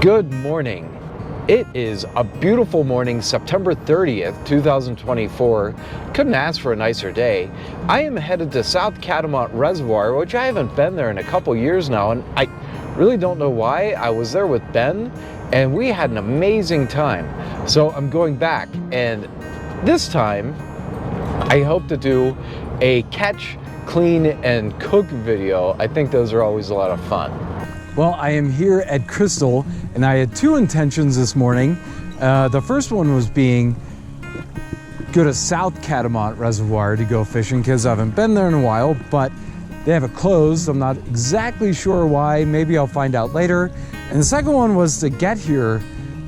Good morning. It is a beautiful morning, September 30th, 2024. Couldn't ask for a nicer day. I am headed to South Catamount Reservoir, which I haven't been there in a couple years now, and I really don't know why. I was there with Ben, and we had an amazing time. So I'm going back, and this time, I hope to do a catch, clean, and cook video. I think those are always a lot of fun. Well, I am here at Crystal, and I had two intentions this morning. The first one was go to South Catamount Reservoir to go fishing, because I haven't been there in a while, but they have it closed. I'm not exactly sure why. Maybe I'll find out later. And the second one was to get here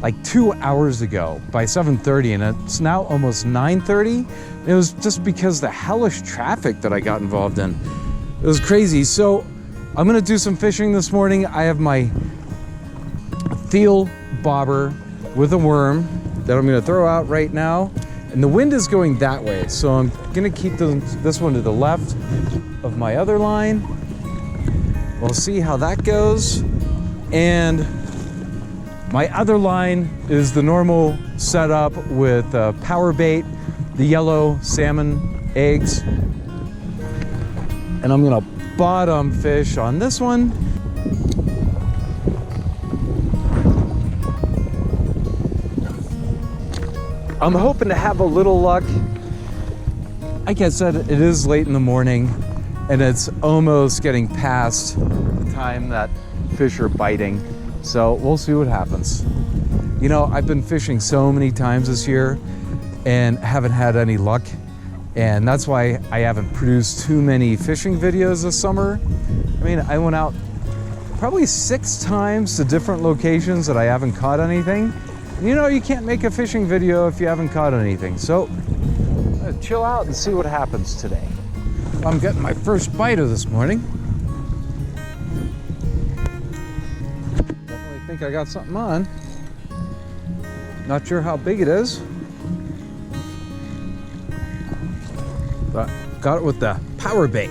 like 2 hours ago by 7:30, and it's now almost 9:30. It was just because the hellish traffic that I got involved in. It was crazy. So I'm gonna do some fishing this morning. I have my Theo bobber with a worm that I'm gonna throw out right now. And the wind is going that way, so I'm gonna keep this one to the left of my other line. We'll see how that goes. And my other line is the normal setup with power bait, the yellow salmon eggs. And I'm gonna bottom fish on this one. I'm hoping to have a little luck. Like I said, it is late in the morning, and it's almost getting past the time that fish are biting. So we'll see what happens. You know, I've been fishing so many times this year and haven't had any luck. And that's why I haven't produced too many fishing videos this summer. I mean, I went out probably 6 times to different locations that I haven't caught anything. You know, you can't make a fishing video if you haven't caught anything. So, I'm gonna chill out and see what happens today. I'm getting my first bite of this morning. Definitely think I got something on. Not sure how big it is. But got it with the power bait.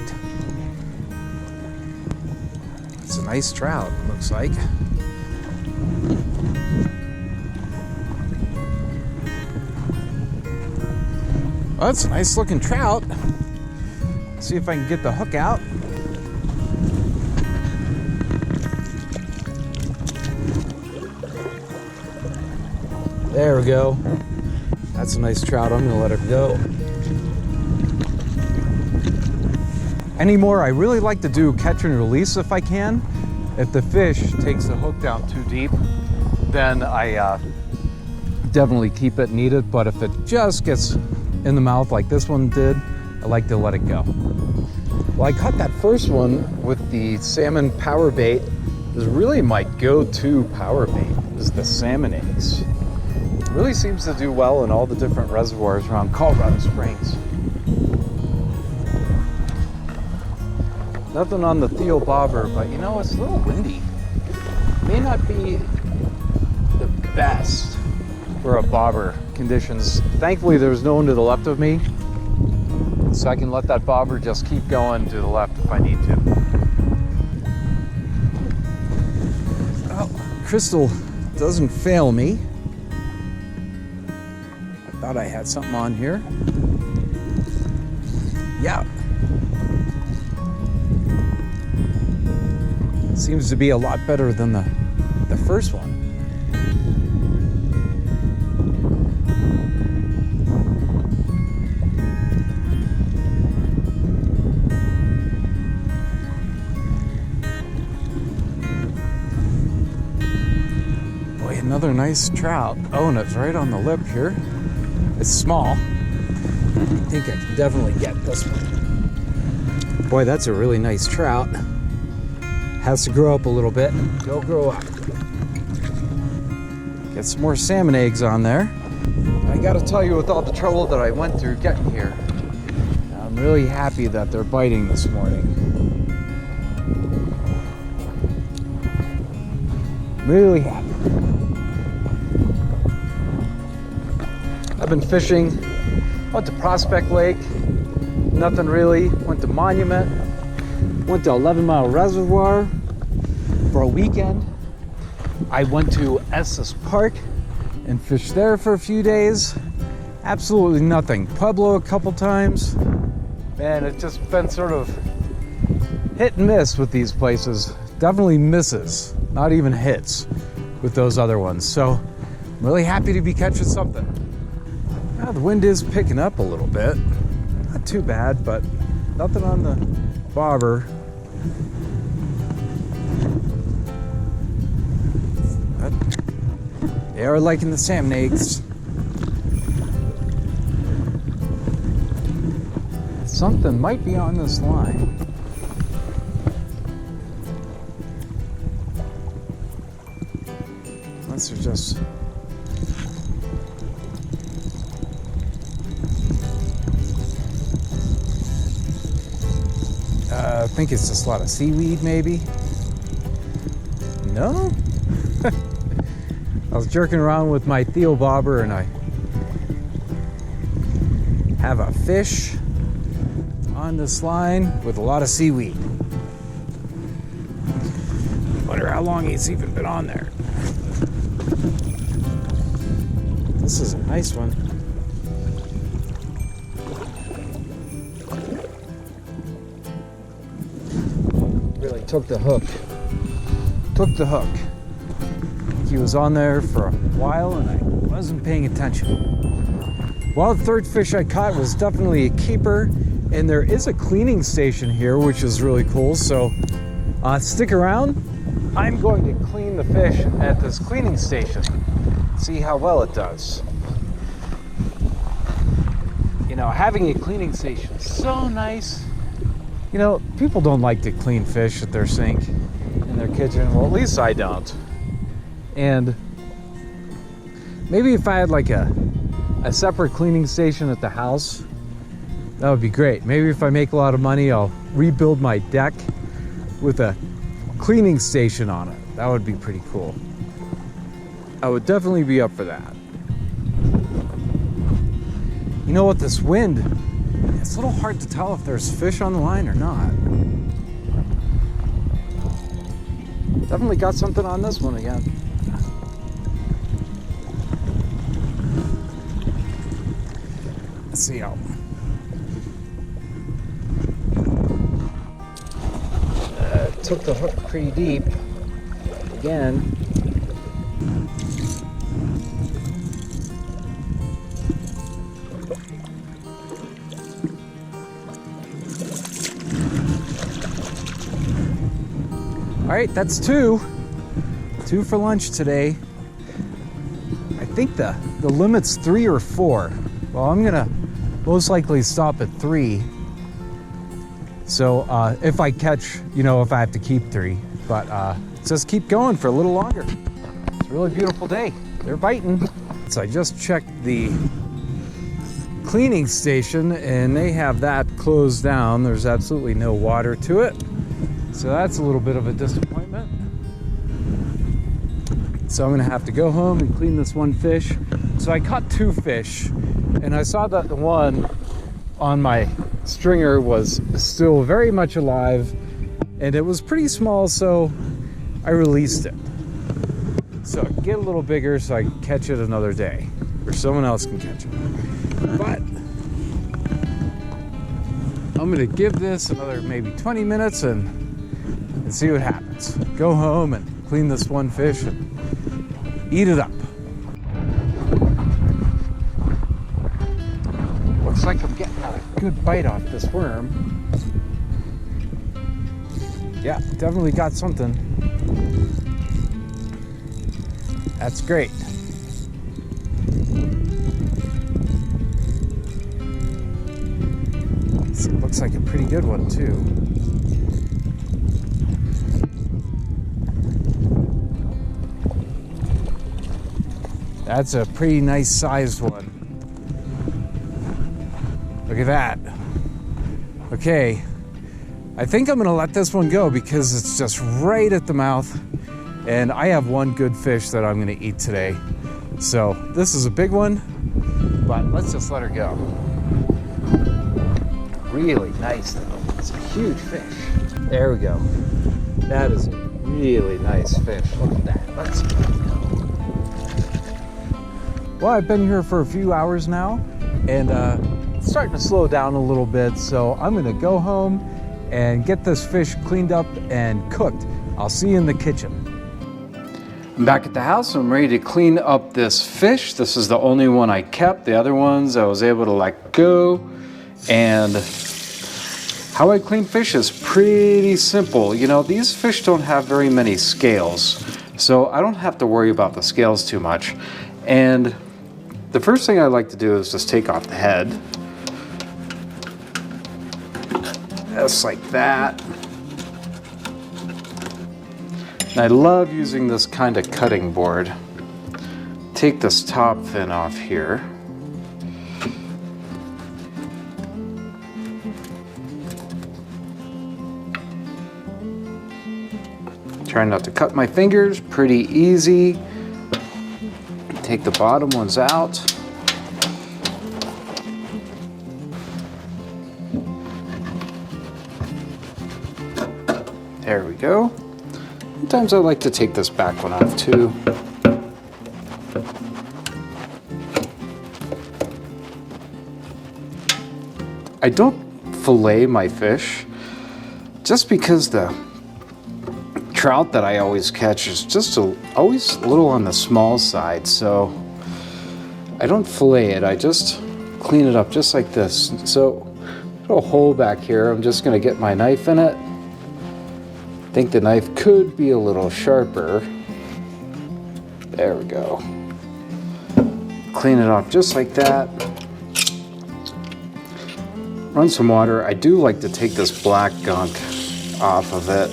It's a nice trout, looks like. Oh, that's a nice looking trout. See if I can get the hook out. There we go. That's a nice trout. I'm gonna let her go. Anymore, I really like to do catch and release if I can. If the fish takes the hook down too deep, then I definitely keep it and eat it. But if it just gets in the mouth like this one did, I like to let it go. Well, I caught that first one with the salmon power bait. This is really my go-to power bait, is the salmon eggs. It really seems to do well in all the different reservoirs around Colorado Springs. Nothing on the Theo bobber, but you know, it's a little windy. May not be the best for a bobber conditions. Thankfully, there's no one to the left of me, so I can let that bobber just keep going to the left if I need to. Oh, Crystal doesn't fail me. I thought I had something on here. Yeah. Seems to be a lot better than the first one. Boy, another nice trout. Oh, and it's right on the lip here. It's small. I think I can definitely get this one. Boy, that's a really nice trout. Has to grow up a little bit. Go grow up. Get some more salmon eggs on there. I gotta tell you, with all the trouble that I went through getting here, I'm really happy that they're biting this morning. Really happy. I've been fishing. Went to Prospect Lake. Nothing really. Went to Monument. Went to 11 Mile Reservoir for a weekend. I went to Estes Park and fished there for a few days. Absolutely nothing. Pueblo a couple times. Man, it's just been sort of hit and miss with these places. Definitely misses, not even hits with those other ones. So I'm really happy to be catching something. Now the wind is picking up a little bit. Not too bad, but nothing on the bobber. But they are liking the salmon eggs. Something might be on this line. Unless they're just... I think it's just a lot of seaweed, maybe. No? I was jerking around with my Theo bobber and I have a fish on this line with a lot of seaweed. Wonder how long he's even been on there. This is a nice one. Really took the hook. Took the hook. He was on there for a while and I wasn't paying attention. Well, the third fish I caught was definitely a keeper, and there is a cleaning station here, which is really cool. So stick around. I'm going to clean the fish at this cleaning station. See how well it does. You know, having a cleaning station is so nice. You know, people don't like to clean fish at their sink in their kitchen. Well, at least I don't. And maybe if I had like a separate cleaning station at the house, that would be great. Maybe if I make a lot of money, I'll rebuild my deck with a cleaning station on it. That would be pretty cool. I would definitely be up for that. You know what, this wind, it's a little hard to tell if there's fish on the line or not. Definitely got something on this one again. Let's see how. Took the hook pretty deep again. All right, that's two for lunch today. I think the limit's 3 or 4. Well, I'm gonna most likely stop at 3. So if I catch, you know, if I have to keep 3, but just keep going for a little longer. It's a really beautiful day. They're biting. So I just checked the cleaning station and they have that closed down. There's absolutely no water to it. So that's a little bit of a disappointment. So I'm gonna have to go home and clean this one fish. So I caught 2 fish and I saw that the one on my stringer was still very much alive and it was pretty small, so I released it. So it can get a little bigger so I can catch it another day, or someone else can catch it. But I'm gonna give this another maybe 20 minutes and see what happens. Go home and clean this one fish and eat it up. Looks like I'm getting a good bite off this worm. Yeah, definitely got something. That's great. It looks like a pretty good one too. That's a pretty nice sized one. Look at that. Okay, I think I'm gonna let this one go because it's just right at the mouth and I have one good fish that I'm gonna eat today. So this is a big one, but let's just let her go. Really nice though. It's a huge fish. There we go. That is a Really nice fish. Look at that. Let's go. Well, I've been here for a few hours now, and it's starting to slow down a little bit, so I'm gonna go home and get this fish cleaned up and cooked. I'll see you in the kitchen. I'm back at the house. I'm ready to clean up this fish. This is the only one I kept. The other ones I was able to let go. And how I clean fish is pretty simple. You know, these fish don't have very many scales, so I don't have to worry about the scales too much. And the first thing I like to do is just take off the head. Just like that. And I love using this kind of cutting board. Take this top fin off here. Try not to cut my fingers, pretty easy. Take the bottom ones out. There we go. Sometimes I like to take this back one off too. I don't fillet my fish just because the trout that I always catch is just always a little on the small side, so I don't fillet it. I just clean it up just like this. So a hole back here. I'm just going to get my knife in it. I think the knife could be a little sharper. There we go. Clean it off just like that. Run some water. I do like to take this black gunk off of it.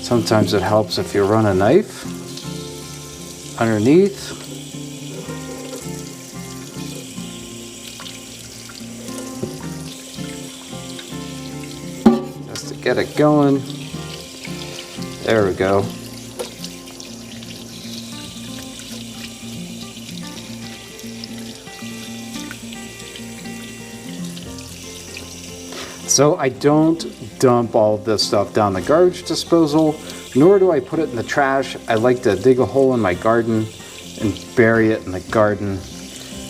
Sometimes it helps if you run a knife underneath. Just to get it going. There we go. So I don't dump all of this stuff down the garbage disposal, nor do I put it in the trash. I like to dig a hole in my garden and bury it in the garden.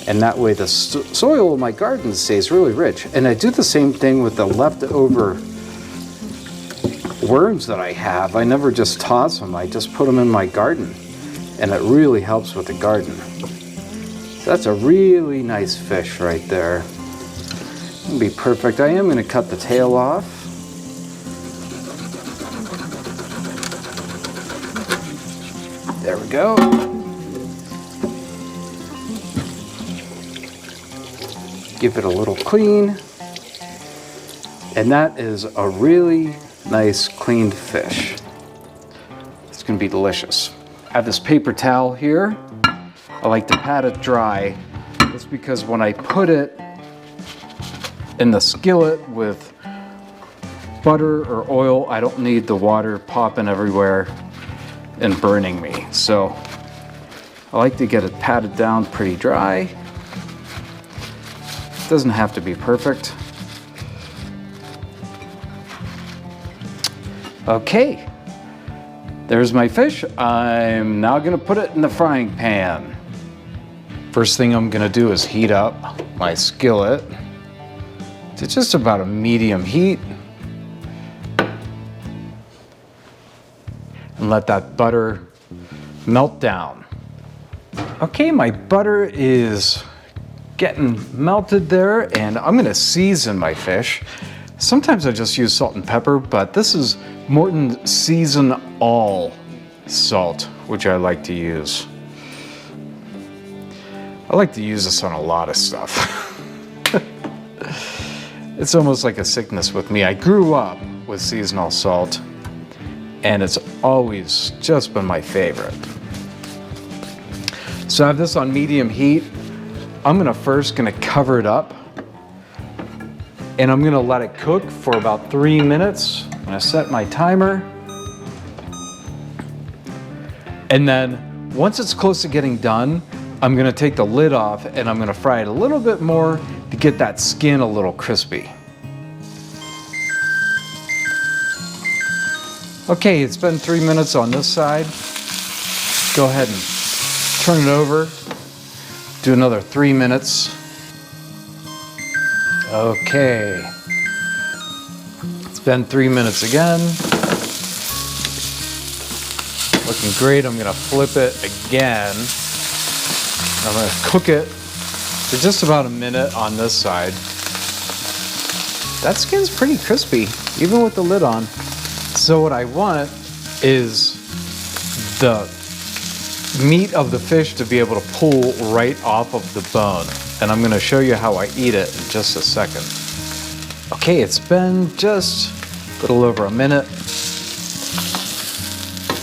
And that way the soil in my garden stays really rich. And I do the same thing with the leftover worms that I have. I never just toss them, I just put them in my garden. And it really helps with the garden. So that's a really nice fish right there. It'll be perfect. I am going to cut the tail off. There we go. Give it a little clean. And that is a really nice cleaned fish. It's going to be delicious. I have this paper towel here. I like to pat it dry. That's because when I put it in the skillet with butter or oil, I don't need the water popping everywhere and burning me. So I like to get it patted down pretty dry. It doesn't have to be perfect. Okay, there's my fish. I'm now gonna put it in the frying pan. First thing I'm gonna do is heat up my skillet to just about a medium heat. And let that butter melt down. Okay, my butter is getting melted there, and I'm gonna season my fish. Sometimes I just use salt and pepper, but this is Morton Season All salt, which I like to use. I like to use this on a lot of stuff. It's almost like a sickness with me. I grew up with seasonal salt, and it's always just been my favorite. So I have this on medium heat. I'm first gonna cover it up, and I'm gonna let it cook for about 3 minutes. I'm gonna set my timer. And then once it's close to getting done, I'm gonna take the lid off and I'm gonna fry it a little bit more to get that skin a little crispy. Okay, it's been 3 minutes on this side. Go ahead and turn it over. Do another 3 minutes. Okay. It's been 3 minutes again. Looking great. I'm gonna flip it again. I'm gonna cook it for just about a minute on this side. That skin's pretty crispy, even with the lid on. So what I want is the meat of the fish to be able to pull right off of the bone. And I'm gonna show you how I eat it in just a second. Okay, it's been just a little over a minute.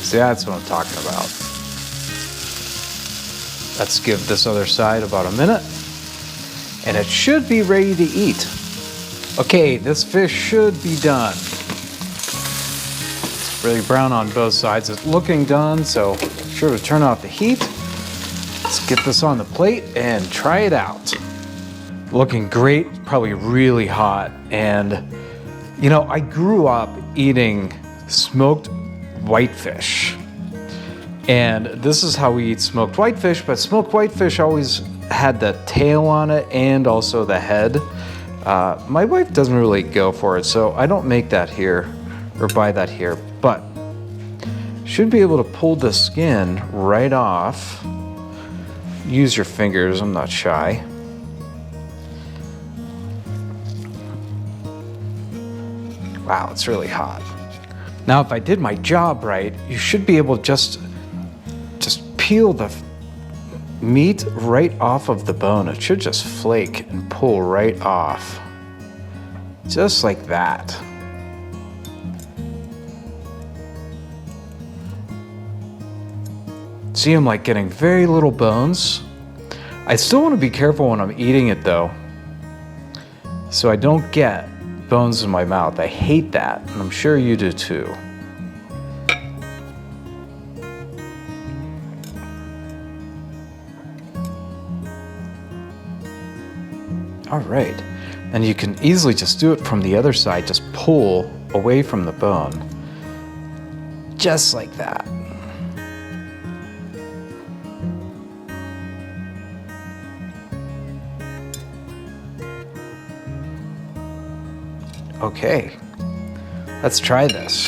See, that's what I'm talking about. Let's give this other side about a minute. And it should be ready to eat. Okay, this fish should be done. It's really brown on both sides. It's looking done, so sure to turn off the heat. Let's get this on the plate and try it out. Looking great, probably really hot. And you know, I grew up eating smoked whitefish. And this is how we eat smoked whitefish, but smoked whitefish always had the tail on it and also the head. My wife doesn't really go for it, so I don't make that here or buy that here, but should be able to pull the skin right off. Use your fingers, I'm not shy. Wow, it's really hot. Now, if I did my job right, you should be able to just peel the meat right off of the bone. It should just flake and pull right off. Just like that. See, I'm like getting very little bones. I still want to be careful when I'm eating it though, so I don't get bones in my mouth. I hate that, and I'm sure you do too. All right, and you can easily just do it from the other side, just pull away from the bone. Just like that. Okay, let's try this.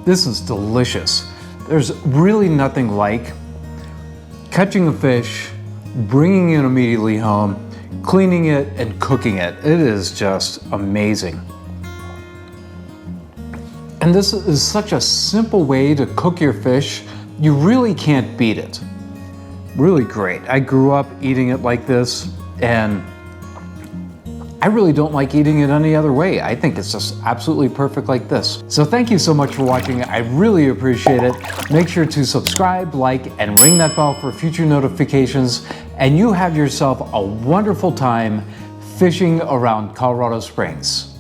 This is delicious. There's really nothing like catching a fish, bringing it immediately home, cleaning it, and cooking it. It is just amazing. And this is such a simple way to cook your fish. You really can't beat it. Really great. I grew up eating it like this, and I really don't like eating it any other way. I think it's just absolutely perfect like this. So thank you so much for watching. I really appreciate it. Make sure to subscribe, like, and ring that bell for future notifications. And you have yourself a wonderful time fishing around Colorado Springs.